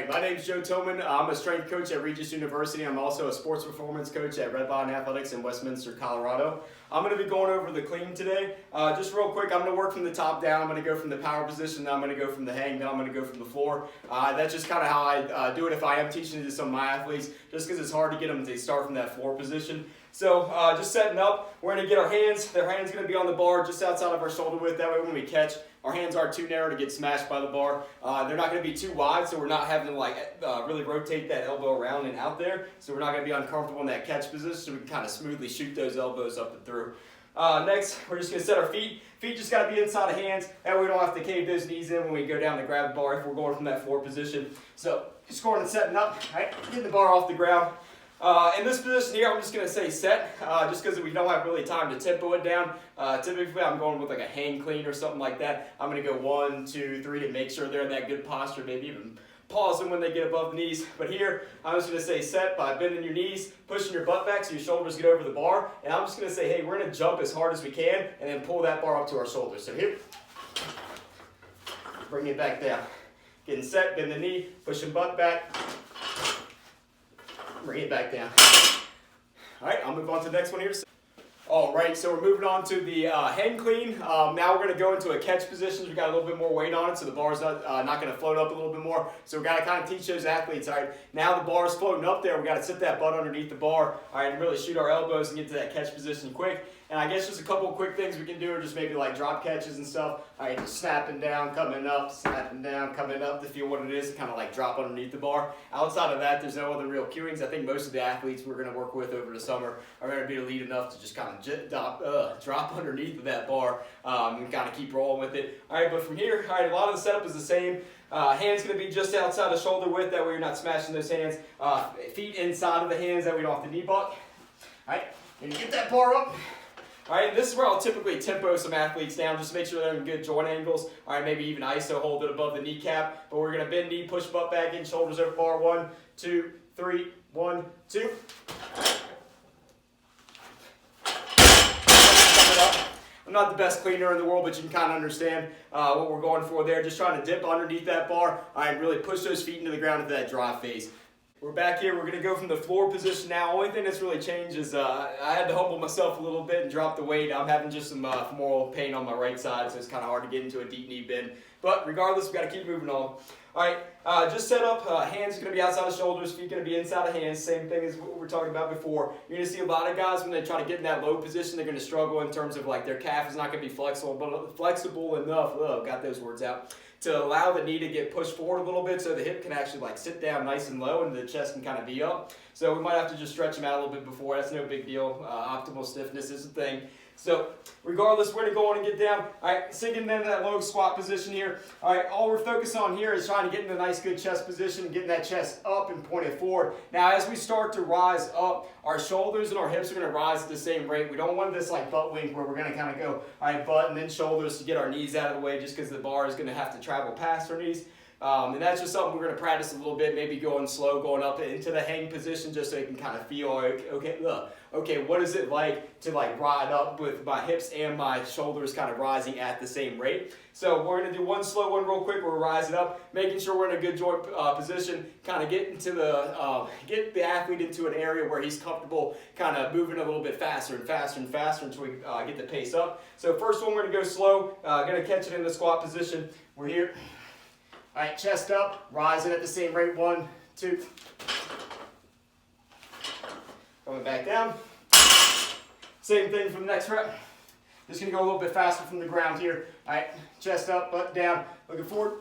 right, my name is Joe Tillman. I'm a strength coach at Regis University. I'm also a sports performance coach at Red Bond Athletics in Westminster, Colorado. I'm going to be going over the clean today. Just real quick, I'm going to work from the top down. I'm going to go from the power position, then I'm going to go from the hang, then I'm going to go from the floor. That's just kind of how I do it if I am teaching it to some of my athletes, just because it's hard to get them to start from that floor position. So just setting up, we're going to get our hands. Their hands going to be on the bar just outside of our shoulder width. That way when we catch, our hands aren't too narrow to get smashed by the bar. They're not going to be too wide, so we're not having to really rotate that elbow around and out there. So we're not going to be uncomfortable in that catch position, so we can kind of smoothly shoot those elbows up and through. Next, we're just going to set our feet. Feet just got to be inside of hands. That way we don't have to cave those knees in when we go down to grab the bar if we're going from that floor position. So just going and setting up, right? Getting the bar off the ground. In this position here, I'm just going to say set, just because we don't have really time to tempo it down. Typically, I'm going with like a hang clean or something like that. I'm going to go 1, 2, 3 to make sure they're in that good posture, maybe even pause them when they get above the knees. But here, I'm just going to say set by bending your knees, pushing your butt back so your shoulders get over the bar. And I'm just going to say, hey, we're going to jump as hard as we can and then pull that bar up to our shoulders. So here, bring it back down. Getting set, bend the knee, pushing butt back. Bring it back down. All right, I'll move on to the next one here. All right, so we're moving on to the hang clean. Now we're going to go into a catch position. We got a little bit more weight on it, so the bar's not going to float up a little bit more. So we got to kind of teach those athletes. All right, now the bar's floating up there. We got to sit that butt underneath the bar. All right, and really shoot our elbows and get to that catch position quick. And I guess just a couple of quick things we can do are just maybe like drop catches and stuff. All right, just snapping down, coming up, snapping down, coming up to feel what it is to kind of like drop underneath the bar. Outside of that, there's no other real cueings. I think most of the athletes we're going to work with over the summer are going to be elite enough to just kind of drop underneath of that bar and kind of keep rolling with it. All right, but from here, all right, a lot of the setup is the same. Hands going to be just outside the shoulder width, that way you're not smashing those hands. Feet inside of the hands, that way we don't have to knee buck. All right, and you get that bar up. All right, this is where I'll typically tempo some athletes down, just to make sure they're in good joint angles. All right, maybe even ISO hold it above the kneecap. But we're going to bend knee, push butt back in, shoulders over bar. 1, 2, 3, 1, 2. I'm not the best cleaner in the world, but you can kind of understand what we're going for there. Just trying to dip underneath that bar. All right, really push those feet into the ground into that drive phase. We're back here. We're going to go from the floor position now. Only thing that's really changed is I had to humble myself a little bit and drop the weight. I'm having just some femoral pain on my right side, so it's kind of hard to get into a deep knee bend. But regardless, we've got to keep moving on. All right, just set up. Hands are going to be outside of shoulders. Feet going to be inside of hands. Same thing as what we were talking about before. You're going to see a lot of guys when they try to get in that low position, they're going to struggle in terms of like their calf is not going to be flexible, but flexible enough. Got those words out. To allow the knee to get pushed forward a little bit so the hip can actually like sit down nice and low and the chest can kind of be up. So we might have to just stretch them out a little bit before. That's no big deal. Optimal stiffness is a thing. So regardless, we're going to go on and get down. All right, sinking into that low squat position here. All right, all we're focused on here is trying to get in a nice good chest position, getting that chest up and pointed forward. Now as we start to rise up, our shoulders and our hips are going to rise at the same rate. We don't want this like butt wink where we're going to kind of go, all right, butt and then shoulders to get our knees out of the way just because the bar is going to have to travel past our knees. And that's just something we're going to practice a little bit, maybe going slow, going up into the hang position just so you can kind of feel, okay, what is it like to like ride up with my hips and my shoulders kind of rising at the same rate. So we're going to do one slow one real quick. We're rising up, making sure we're in a good joint position, kind of get the athlete into an area where he's comfortable kind of moving a little bit faster and faster and faster until we get the pace up. So first one, we're going to go slow, going to catch it in the squat position. We're here. All right, chest up, rising at the same rate. 1, 2. Going back down. Same thing from the next rep. Just gonna go a little bit faster from the ground here. All right, chest up, butt down, looking forward.